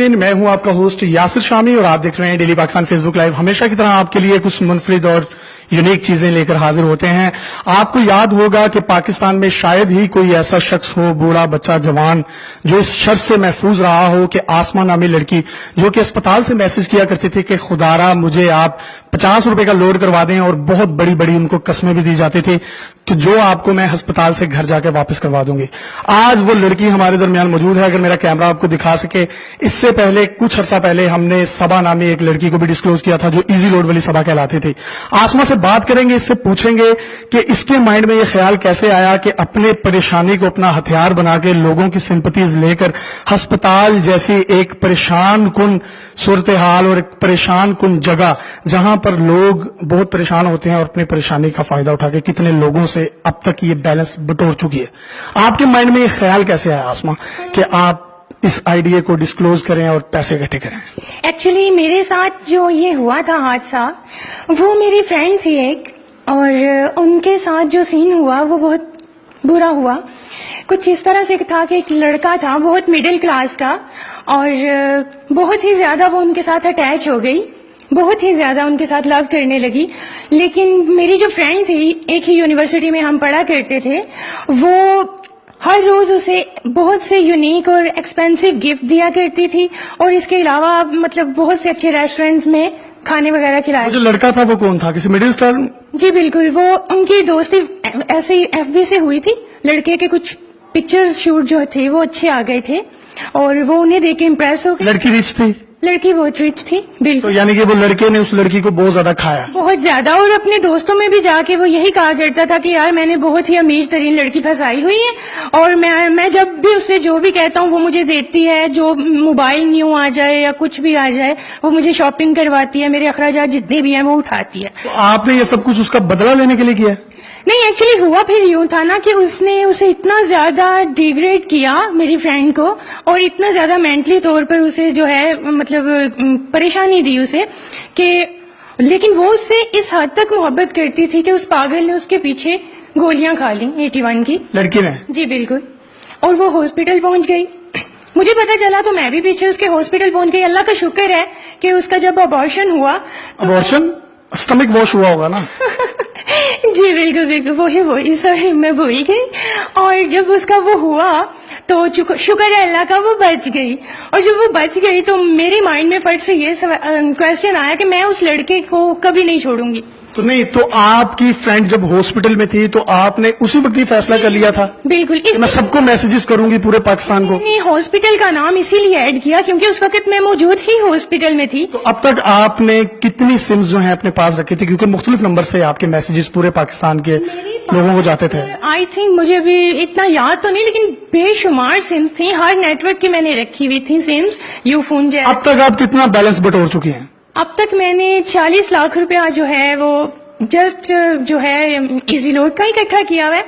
नाज़रीन, मैं हूं आपका होस्ट यासिर शामी और आप देख रहे हैं डेली पाकिस्तान फेसबुक लाइव। हमेशा की तरह आपके लिए कुछ मुनफरिद और यूनिक चीजें लेकर हाजिर होते हैं। आपको याद होगा कि पाकिस्तान में शायद ही कोई ऐसा शख्स हो, बूढ़ा, बच्चा, जवान, जो इस शर्त से महफूज रहा हो कि आसमा नामी लड़की जो कि अस्पताल से मैसेज किया करती थी कि खुदारा मुझे आप 50 रुपए का लोड करवा दें, और बहुत बड़ी बड़ी उनको कस्में भी दी जाती थी कि जो आपको मैं अस्पताल से घर जाकर वापस करवा दूंगी। आज वो लड़की हमारे दरमियान मौजूद है। अगर मेरा कैमरा आपको दिखा सके, इससे पहले कुछ अर्सा पहले हमने सबा नामी एक लड़की को भी डिस्क्लोज किया था जो इजी लोड वाली सबा कहलाती थी। आसमा से बात करेंगे, इससे पूछेंगे कि इसके माइंड में ये ख्याल कैसे आया कि अपने परेशानी को अपना हथियार बना के लोगों की सिंपैथीज लेकर अस्पताल जैसी एक परेशान कुन सूरत हाल और एक परेशान कुन जगह जहां पर लोग बहुत परेशान होते हैं और अपनी परेशानी का फायदा उठा के कितने लोगों से अब तक ये बैलेंस बटोर चुकी है। आपके माइंड में ये ख्याल कैसे आया आसमा कि आप इस आइडिया को डिस्क्लोज करें और पैसे इकट्ठे करें? एक्चुअली मेरे साथ जो ये हुआ था हादसा, वो मेरी फ्रेंड थी एक, और उनके साथ जो सीन हुआ वो बहुत बुरा हुआ। कुछ इस तरह से था कि एक लड़का था बहुत मिडिल क्लास का, और बहुत ही ज्यादा वो उनके साथ अटैच हो गई, बहुत ही ज्यादा उनके साथ लव करने लगी। लेकिन मेरी जो फ्रेंड थी, एक ही यूनिवर्सिटी में हम पढ़ा करते थे, वो हर रोज उसे बहुत से यूनिक और एक्सपेंसिव गिफ्ट दिया करती थी, और इसके अलावा मतलब बहुत से अच्छे रेस्टोरेंट में खाने वगैरह खिलाए। जो लड़का था वो कौन था? किसी मिडिल स्टार? जी बिल्कुल, वो उनकी दोस्ती ऐसे ही FB से हुई थी। लड़के के कुछ पिक्चर्स शूट जो थे वो अच्छे आ गए थे, और वो उन्हें देख के इम्प्रेस हो गई। लड़की रिच थी? लड़की बहुत रिच थी, बिल्कुल। तो यानी कि वो लड़के ने उस लड़की को बहुत ज्यादा खाया? बहुत ज्यादा, और अपने दोस्तों में भी जाके वो यही कहा करता था कि यार मैंने बहुत ही अमीर तरीन लड़की फंसाई हुई है, और मैं जब भी उससे जो भी कहता हूँ वो मुझे देती है। जो मोबाइल न्यू आ जाए या कुछ भी आ जाए वो मुझे शॉपिंग करवाती है, मेरे अखराजात जितने भी हैं वो उठाती है। तो आपने ये सब कुछ उसका बदला लेने के लिए किया? नहीं, एक्चुअली हुआ फिर यूं था ना कि उसने उसे इतना ज्यादा डिग्रेड किया मेरी फ्रेंड को, और इतना ज्यादा मेंटली तौर पर उसे जो है मतलब परेशानी दी उसे कि, लेकिन वो उससे इस हद तक मोहब्बत करती थी कि उस पागल ने उसके पीछे गोलियां खा ली 81 की, लड़की ने। जी बिल्कुल, और वो हॉस्पिटल पहुंच गई। मुझे पता चला तो मैं भी पीछे उसके हॉस्पिटल पहुंच गई। अल्लाह का शुक्र है कि उसका जब अबॉर्शन हुआ, अबॉर्शन स्टमक वॉश हुआ होगा ना? जी बिल्कुल बिल्कुल, वही सर, मैं भूल गई। और जब उसका वो हुआ तो शुक्र है अल्लाह का वो बच गई, और जब वो बच गई तो मेरे माइंड में फट से ये क्वेश्चन आया कि मैं उस लड़के को कभी नहीं छोड़ूंगी। तो नहीं, तो आपकी फ्रेंड जब हॉस्पिटल में थी तो आपने उसी वक्त ही फैसला कर लिया था? बिल्कुल, मैं सबको मैसेजेस करूंगी पूरे पाकिस्तान को? नहीं, हॉस्पिटल का नाम इसीलिए ऐड किया क्योंकि उस वक्त मैं मौजूद ही हॉस्पिटल में थी। तो अब तक आपने कितनी सिम्स जो है अपने पास रखी थी, क्योंकि मुख्तलिफ नंबर से आपके मैसेजेस पूरे पाकिस्तान के लोगों को जाते थे? आई थिंक मुझे भी इतना याद तो नहीं, लेकिन बेशुमार सिम्स थी, हर नेटवर्क की मैंने रखी हुई थी सिम्स, यूफोन जैसे। अब तक आप कितना बैलेंस बटोर चुकी हैं? अब तक मैंने 40 लाख रुपया जो है वो जस्ट जो है इजी लोड का इकट्ठा किया हुआ है।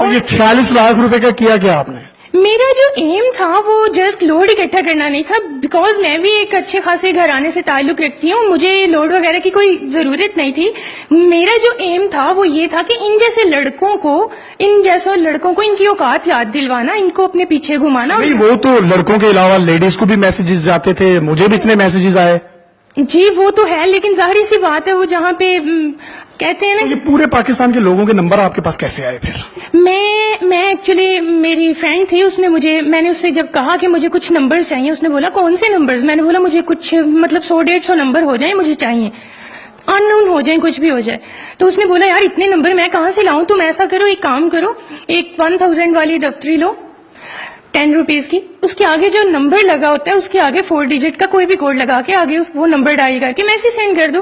और ये 40 लाख रुपए का किया क्या आपने? मेरा जो एम था वो जस्ट लोड इकट्ठा करना नहीं था, बिकॉज मैं भी एक अच्छे खासे घराने से ताल्लुक रखती हूँ, मुझे लोड वगैरह की कोई जरूरत नहीं थी। मेरा जो एम था वो ये था कि इन जैसे लड़कों को इनकी औकात याद दिलवाना, इनको अपने पीछे घुमाना। नहीं, वो तो लड़कों के अलावा लेडीज को भी मैसेजेस जाते थे, मुझे भी इतने मैसेजेस आए। जी वो तो है, लेकिन जाहिर सी बात है वो जहाँ पे कहते हैं ना। तो ये पूरे पाकिस्तान के लोगों के नंबर आपके पास कैसे आए फिर? मैं एक्चुअली, मेरी फ्रेंड थी, मैंने उससे जब कहा कि मुझे कुछ नंबर्स चाहिए, उसने बोला कौन से नंबर्स? मैंने बोला मुझे कुछ मतलब 100-150 नंबर हो जाए, मुझे चाहिए, अननोन हो जाए, कुछ भी हो जाए। तो उसने बोला यार इतने नंबर मैं कहाँ से लाऊं, तुम ऐसा करो, एक काम करो, एक 1000 वाली दफ्तरी लो 10 रुपीज की, उसके आगे जो नंबर लगा होता है उसके आगे 4 डिजिट का कोई भी कोड लगा के आगे वो नंबर डायल करके मैसेज सेंड कर दो,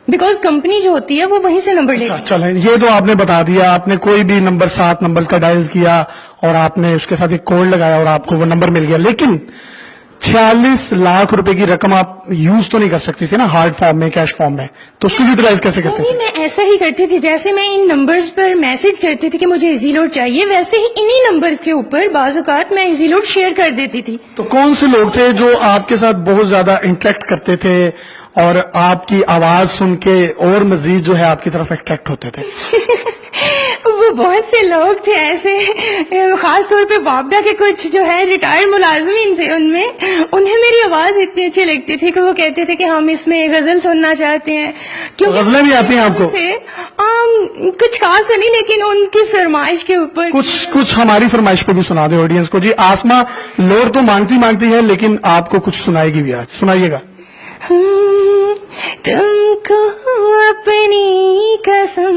बिकॉज कंपनी जो होती है वो वहीं से नंबर लेती है। चलो ये तो आपने बता दिया, आपने कोई भी नंबर 7 नंबर्स का डायल किया और आपने उसके साथ एक कोड लगाया और आपको वो नंबर मिल गया, लेकिन 46 लाख रुपए की रकम आप यूज तो नहीं कर सकती थी ना हार्ड फॉर्म में, कैश फॉर्म में, तो उसको यूटिलाइज कैसे करते थे? मैं ऐसा ही करती थी, जैसे मैं इन नंबर्स पर मैसेज करती थी कि मुझे इजी लोड चाहिए, वैसे ही इन्हीं नंबर्स के ऊपर बाज़ औक़ात मैं इजी लोड शेयर कर देती थी। तो कौन से लोग थे जो आपके साथ बहुत ज्यादा इंटरेक्ट करते थे और आपकी आवाज सुन के और मजीद जो है आपकी तरफ अट्रैक्ट होते थे? وہ بہت سے لوگ تھے ایسے، خاص طور پہ بابڈا کے کچھ جو ہے ریٹائرڈ ملازمین تھے، ان میں انہیں میری آواز اتنی اچھی لگتی تھی کہ وہ کہتے تھے کہ ہم اس میں غزل سننا چاہتے ہیں. غزلیں بھی آتی ہیں آپ کو؟ کچھ خاص تو نہیں، لیکن ان کی فرمائش کے اوپر کچھ ہماری فرمائش پہ بھی سنا دیں آڈینس کو. جی آسما لوڈ تو مانگتی ہے، لیکن آپ کو کچھ سنائے گی بھی آج، سنائیے گا. تم کو اپنی قسم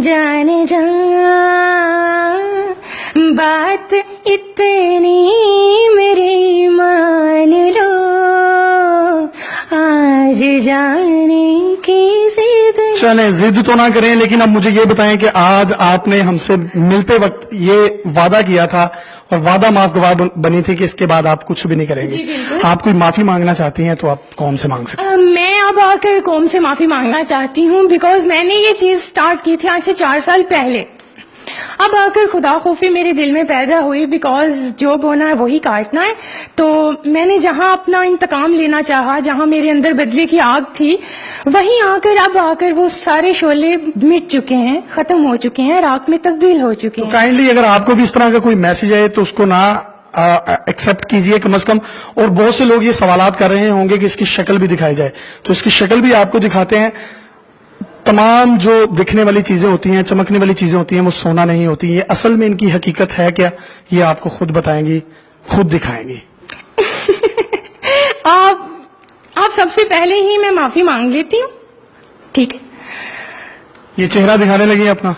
جانے جا، بات اتنی میری مان لو، آج جانے کی ضد. چلیں ضد تو نہ کریں، لیکن اب مجھے یہ بتائیں کہ آج آپ نے ہم سے ملتے وقت یہ وعدہ کیا تھا اور وعدہ معاف گواہ بنی تھی کہ اس کے بعد آپ کچھ بھی نہیں کریں گے. جی بالکل. آپ کوئی معافی مانگنا چاہتی ہیں تو آپ قوم سے مانگ سکتے ہیں. میں اب آ کر قوم سے معافی مانگنا چاہتی ہوں، بیکاز میں نے یہ چیز سٹارٹ کی تھی آج سے 4 سال پہلے. اب آ کر خدا خوفی میرے دل میں پیدا ہوئی، بیکاز جو بونا ہے وہی کاٹنا ہے. تو میں نے جہاں اپنا انتقام لینا چاہا، جہاں میرے اندر بدلے کی آگ تھی، وہیں اب آ کر وہ سارے شعلے مٹ چکے ہیں، ختم ہو چکے ہیں، راکھ میں تبدیل ہو چکے ہیں. کائنڈلی اگر آپ کو بھی اس طرح کا کوئی میسج آئے تو اس کو نہ ایکسپٹ کیجئے کم از کم. اور بہت سے لوگ یہ سوالات کر رہے ہوں گے کہ اس کی شکل بھی دکھائی جائے، تو اس کی شکل بھی آپ کو دکھاتے ہیں. تمام جو دکھنے والی چیزیں ہوتی ہیں، چمکنے والی چیزیں ہوتی ہیں، وہ سونا نہیں ہوتی. یہ اصل میں ان کی حقیقت ہے کیا، یہ آپ کو خود بتائیں گی، خود دکھائیں گی. آپ سب سے پہلے ہی میں معافی مانگ لیتی ہوں، ٹھیک ہے؟ یہ چہرہ دکھانے لگی اپنا.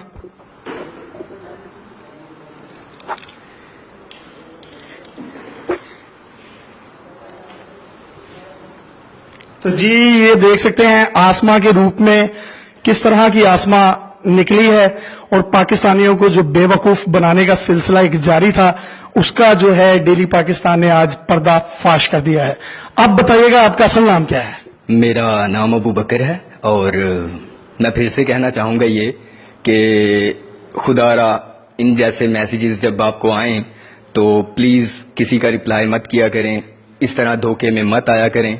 تو جی یہ دیکھ سکتے ہیں آسما کے روپ میں کس طرح کی آسما نکلی ہے، اور پاکستانیوں کو جو بے وقوف بنانے کا سلسلہ ایک جاری تھا، اس کا جو ہے ڈیلی پاکستان نے آج پردہ فاش کر دیا ہے. اب بتائیے گا آپ کا اصل نام کیا ہے؟ میرا نام ابو بکر ہے، اور میں پھر سے کہنا چاہوں گا یہ کہ خدا را ان جیسے میسیجز جب آپ کو آئیں تو پلیز کسی کا رپلائی مت کیا کریں، اس طرح دھوکے میں مت آیا کریں.